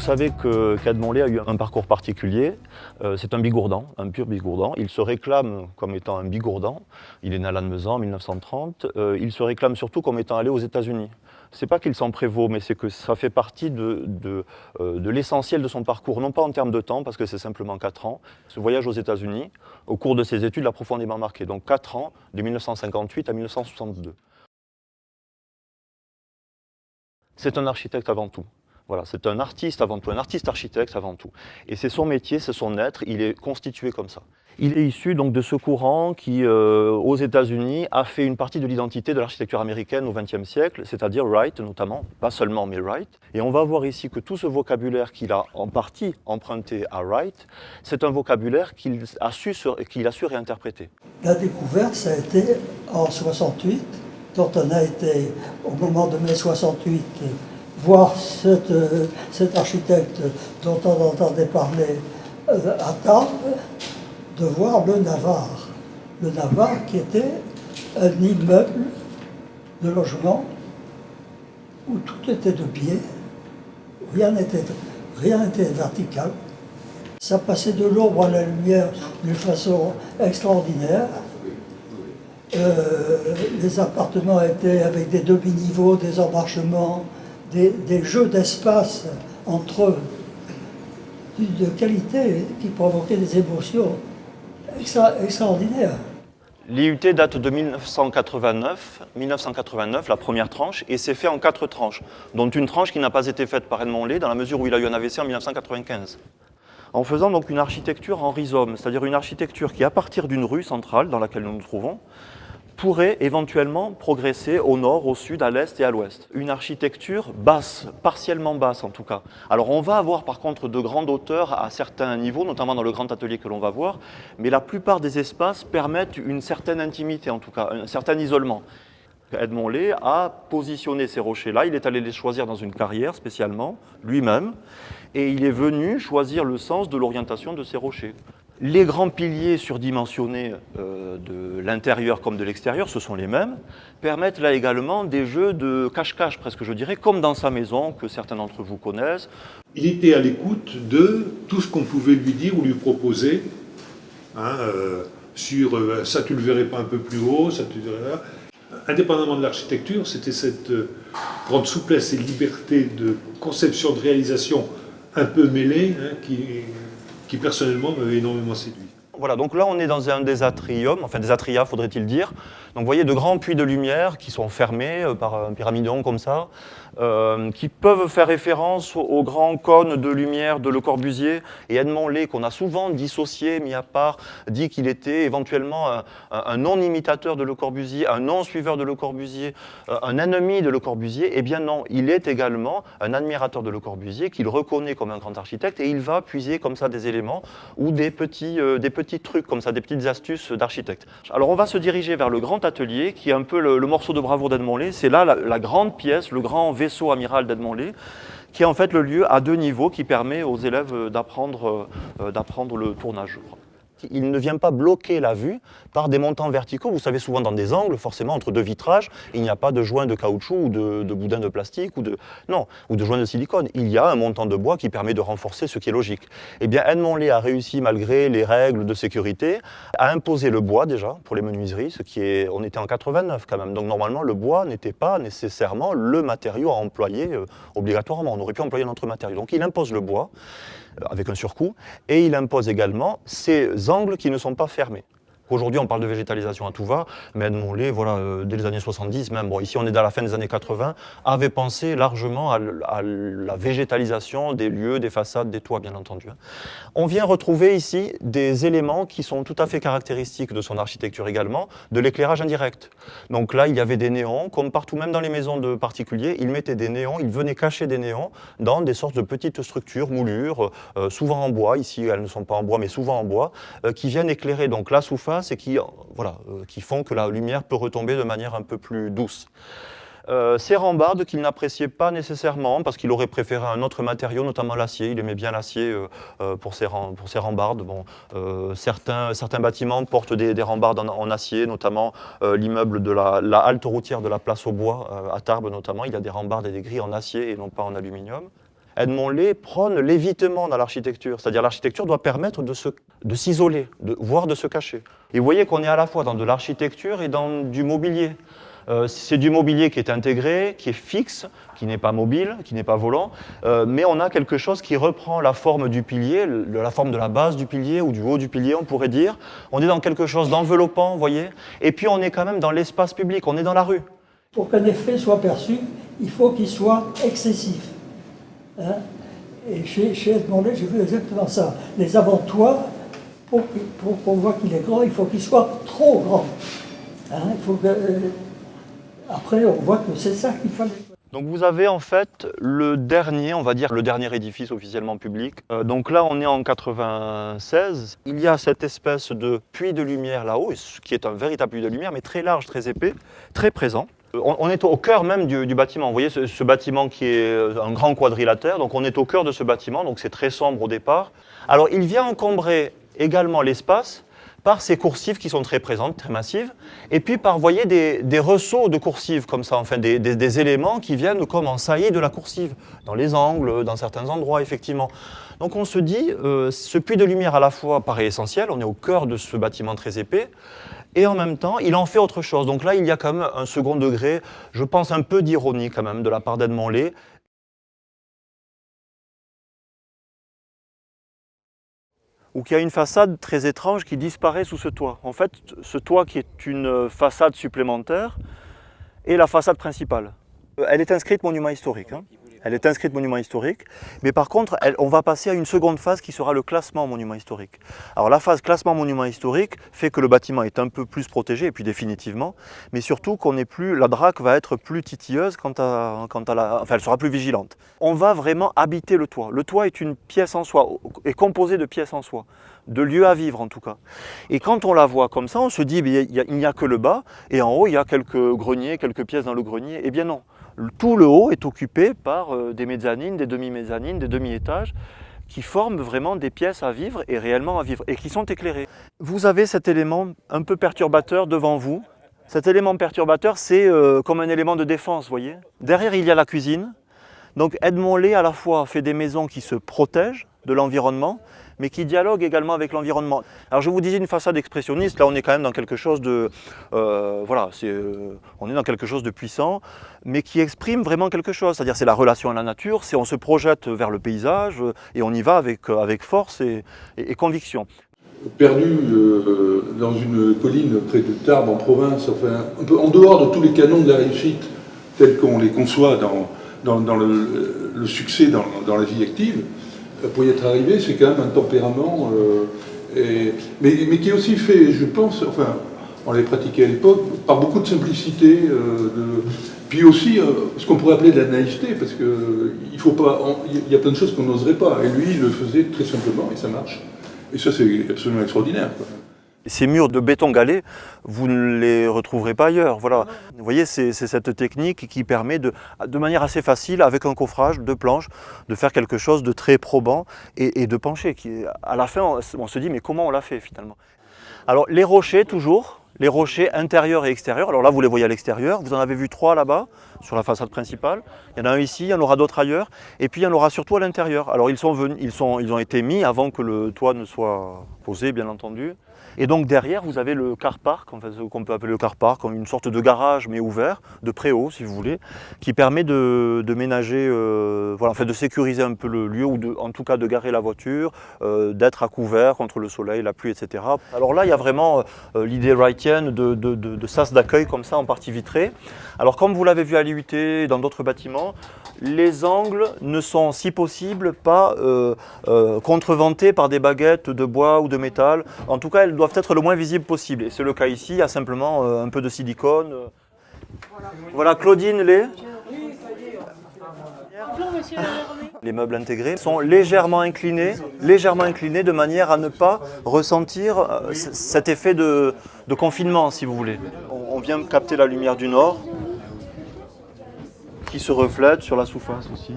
savez qu'Edmond Lé a eu un parcours particulier. C'est un bigourdan, un pur bigourdan. Il se réclame comme étant un bigourdan. Il est né à Lannemezan en 1930. Il se réclame surtout comme étant allé aux États-Unis. C'est pas qu'il s'en prévaut, mais c'est que ça fait partie de l'essentiel de son parcours, non pas en termes de temps, parce que c'est simplement 4 ans. Ce voyage aux États-Unis, au cours de ses études, l'a profondément marqué. Donc 4 ans, de 1958 à 1962. C'est un architecte avant tout. Voilà, c'est un artiste avant tout, un artiste-architecte avant tout. Et c'est son métier, c'est son être, il est constitué comme ça. Il est issu donc de ce courant qui, aux États-Unis, a fait une partie de l'identité de l'architecture américaine au XXe siècle, c'est-à-dire Wright notamment, pas seulement, mais Wright. Et on va voir ici que tout ce vocabulaire qu'il a en partie emprunté à Wright, c'est un vocabulaire qu'il a su réinterpréter. La découverte, ça a été en 68, quand on a été, au moment de mai 68, voir cet architecte dont on entendait parler à Tarbes, de voir le Navarre. Le Navarre qui était un immeuble de logement où tout était de pied, rien n'était vertical. Ça passait de l'ombre à la lumière d'une façon extraordinaire. Les appartements étaient avec des demi-niveaux, des emmarchements, des jeux d'espace entre eux, de qualité qui provoquaient des émotions extraordinaires. L'IUT date de 1989, la première tranche, et c'est fait en 4 tranches, dont une tranche qui n'a pas été faite par Edmond Lé, dans la mesure où il a eu un AVC en 1995. En faisant donc une architecture en rhizome, c'est-à-dire une architecture qui, à partir d'une rue centrale dans laquelle nous nous trouvons, pourrait éventuellement progresser au nord, au sud, à l'est et à l'ouest. Une architecture basse, partiellement basse en tout cas. Alors on va avoir par contre de grandes hauteurs à certains niveaux, notamment dans le grand atelier que l'on va voir, mais la plupart des espaces permettent une certaine intimité en tout cas, un certain isolement. Edmond Lé a positionné ces rochers-là, il est allé les choisir dans une carrière spécialement, lui-même, et il est venu choisir le sens de l'orientation de ces rochers. Les grands piliers surdimensionnés de l'intérieur comme de l'extérieur, ce sont les mêmes, permettent là également des jeux de cache-cache, presque je dirais, comme dans sa maison, que certains d'entre vous connaissent. Il était à l'écoute de tout ce qu'on pouvait lui dire ou lui proposer, sur ça tu le verrais pas un peu plus haut, ça tu le verrais là. Indépendamment de l'architecture, c'était cette grande souplesse et liberté de conception, de réalisation un peu mêlée qui personnellement m'avait énormément séduit. Voilà, donc là on est dans un des atriums, enfin des atria faudrait-il dire. Donc vous voyez de grands puits de lumière qui sont fermés par un pyramidon comme ça, qui peuvent faire référence aux grands cônes de lumière de Le Corbusier. Et Edmond Lé, qu'on a souvent dissocié, mis à part, dit qu'il était éventuellement un non-imitateur de Le Corbusier, un non-suiveur de Le Corbusier, un ennemi de Le Corbusier. Eh bien non, il est également un admirateur de Le Corbusier, qu'il reconnaît comme un grand architecte, et il va puiser comme ça des éléments ou des petits trucs comme ça, des petites astuces d'architecte. Alors on va se diriger vers le grand atelier, qui est un peu le morceau de bravoure d'Edmond Lé. C'est là la grande pièce, le grand vaisseau amiral d'Edmond Lé, qui est en fait le lieu à 2 niveaux qui permet aux élèves d'apprendre le tournage, je crois. Il ne vient pas bloquer la vue par des montants verticaux. Vous savez, souvent dans des angles, forcément, entre 2 vitrages, il n'y a pas de joint de caoutchouc ou de boudin de plastique ou de joint de silicone. Il y a un montant de bois qui permet de renforcer ce qui est logique. Eh bien, Edmond Lé a réussi, malgré les règles de sécurité, à imposer le bois déjà pour les menuiseries, on était en 89 quand même. Donc normalement, le bois n'était pas nécessairement le matériau à employer obligatoirement. On aurait pu employer un autre matériau. Donc il impose le bois, avec un surcoût, et il impose également ces angles qui ne sont pas fermés. Aujourd'hui, on parle de végétalisation à tout va, mais Edmond Lé, dès les années 70, même, ici on est dans la fin des années 80, avait pensé largement à la végétalisation des lieux, des façades, des toits, bien entendu. On vient retrouver ici des éléments qui sont tout à fait caractéristiques de son architecture également, de l'éclairage indirect. Donc là, il y avait des néons, comme partout, même dans les maisons de particuliers, il mettait des néons, il venait cacher des néons dans des sortes de petites structures, moulures, souvent en bois, ici elles ne sont pas en bois, mais souvent en bois, qui viennent éclairer donc la sous-face et qui font que la lumière peut retomber de manière un peu plus douce. Ces rambardes qu'il n'appréciait pas nécessairement parce qu'il aurait préféré un autre matériau, notamment l'acier. Il aimait bien l'acier pour ses rambardes. Certains bâtiments portent des rambardes en acier, notamment l'immeuble de la halte routière de la Place aux Bois à Tarbes notamment. Il y a des rambardes et des grilles en acier et non pas en aluminium. Edmond Lay prône l'évitement dans l'architecture, c'est-à-dire l'architecture doit permettre de s'isoler, voire de se cacher. Et vous voyez qu'on est à la fois dans de l'architecture et dans du mobilier. C'est du mobilier qui est intégré, qui est fixe, qui n'est pas mobile, qui n'est pas volant, mais on a quelque chose qui reprend la forme du pilier, la forme de la base du pilier ou du haut du pilier, on pourrait dire. On est dans quelque chose d'enveloppant, vous voyez, et puis on est quand même dans l'espace public, on est dans la rue. Pour qu'un effet soit perçu, il faut qu'il soit excessif. Hein? Et chez Edmond Lay, j'ai vu exactement ça. Les avant-toits, pour qu'on voit qu'il est grand, il faut qu'il soit trop grand. Hein? Il faut que, après, on voit que c'est ça qu'il fallait. Donc vous avez en fait le dernier, on va dire le dernier édifice officiellement public. Donc là on est en 96. Il y a cette espèce de puits de lumière là-haut, qui est un véritable puits de lumière, mais très large, très épais, très présent. On est au cœur même du bâtiment. Vous voyez ce bâtiment qui est un grand quadrilatère, donc on est au cœur de ce bâtiment, donc c'est très sombre au départ. Alors il vient encombrer également l'espace par ces coursives qui sont très présentes, très massives, et puis par, vous voyez, des ressauts de coursives comme ça, enfin des éléments qui viennent comme en saillie de la coursive, dans les angles, dans certains endroits, effectivement. Donc on se dit, ce puits de lumière à la fois paraît essentiel, on est au cœur de ce bâtiment très épais, et en même temps, il en fait autre chose. Donc là, il y a quand même un second degré, je pense un peu d'ironie quand même, de la part d'Edmond Lay. Ou qu'il y a une façade très étrange qui disparaît sous ce toit. En fait, ce toit qui est une façade supplémentaire est la façade principale. Elle est inscrite monument historique. Hein. Elle est inscrite monument historique, mais par contre, on va passer à une seconde phase qui sera le classement monument historique. Alors la phase classement monument historique fait que le bâtiment est un peu plus protégé, et puis définitivement, mais surtout qu'on n'est plus, la DRAC va être plus titilleuse enfin elle sera plus vigilante. On va vraiment habiter le toit. Le toit est une pièce en soi, est composé de pièces en soi, de lieux à vivre en tout cas. Et quand on la voit comme ça, on se dit, il n'y a que le bas, et en haut, il y a quelques greniers, quelques pièces dans le grenier. Eh bien non. Tout le haut est occupé par des mezzanines, des demi-mezzanines, des demi-étages qui forment vraiment des pièces à vivre et réellement à vivre et qui sont éclairées. Vous avez cet élément un peu perturbateur devant vous. Cet élément perturbateur, c'est comme un élément de défense, vous voyez. Derrière, il y a la cuisine. Donc Edmond Lay, à la fois, fait des maisons qui se protègent de l'environnement, mais qui dialoguent également avec l'environnement. Alors je vous disais une façade expressionniste, là on est quand même dans quelque chose de... on est dans quelque chose de puissant, mais qui exprime vraiment quelque chose. C'est-à-dire c'est la relation à la nature, c'est on se projette vers le paysage et on y va avec force et conviction. Perdu dans une colline près de Tarbes en province, enfin un peu en dehors de tous les canons de la réussite tels qu'on les conçoit dans le succès dans la vie active, pour y être arrivé, c'est quand même un tempérament, mais qui est aussi fait, je pense, enfin, on l'avait pratiqué à l'époque, par beaucoup de simplicité, puis aussi ce qu'on pourrait appeler de la naïveté, parce qu'il y a plein de choses qu'on n'oserait pas, et lui, il le faisait très simplement, et ça marche. Et ça, c'est absolument extraordinaire, quoi. Ces murs de béton galé, vous ne les retrouverez pas ailleurs. Voilà. Vous voyez, c'est cette technique qui permet de manière assez facile, avec un coffrage de planches, de faire quelque chose de très probant et de pencher. À la fin, on se dit, mais comment on l'a fait finalement? Alors, les rochers, toujours, les rochers intérieurs et extérieurs. Alors là, vous les voyez à l'extérieur. Vous en avez vu 3 là-bas, sur la façade principale. Il y en a un ici, il y en aura d'autres ailleurs. Et puis, il y en aura surtout à l'intérieur. Alors, ils ont été mis avant que le toit ne soit posé, bien entendu. Et donc derrière, vous avez le car park, enfin, ce qu'on peut appeler le car park, comme une sorte de garage mais ouvert, de préau si vous voulez, qui permet de ménager, de sécuriser un peu le lieu, ou en tout cas de garer la voiture, d'être à couvert contre le soleil, la pluie, etc. Alors là, il y a vraiment l'idée wrightienne de sas d'accueil comme ça en partie vitrée. Alors comme vous l'avez vu à l'IUT et dans d'autres bâtiments, les angles ne sont, si possible, pas contreventés par des baguettes de bois ou de métal. En tout cas, elles doivent être le moins visibles possible. Et c'est le cas ici, il y a simplement un peu de silicone. Voilà Claudine Lay. Bonjour monsieur Lermé. Les meubles intégrés sont légèrement inclinés de manière à ne pas ressentir cet effet de confinement, si vous voulez. On vient capter la lumière du nord, qui se reflète sur la sous-face aussi.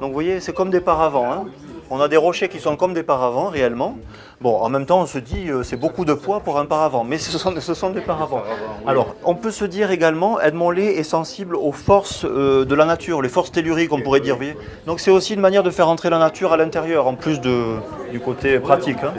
Donc vous voyez, c'est comme des paravents. Hein. On a des rochers qui sont comme des paravents réellement. Bon, en même temps, on se dit c'est beaucoup de poids pour un paravent, mais ce sont des paravents. Alors, on peut se dire également, Edmond Lay est sensible aux forces de la nature, les forces telluriques, on pourrait dire. Vous voyez. Donc, c'est aussi une manière de faire entrer la nature à l'intérieur, en plus du côté pratique. Hein.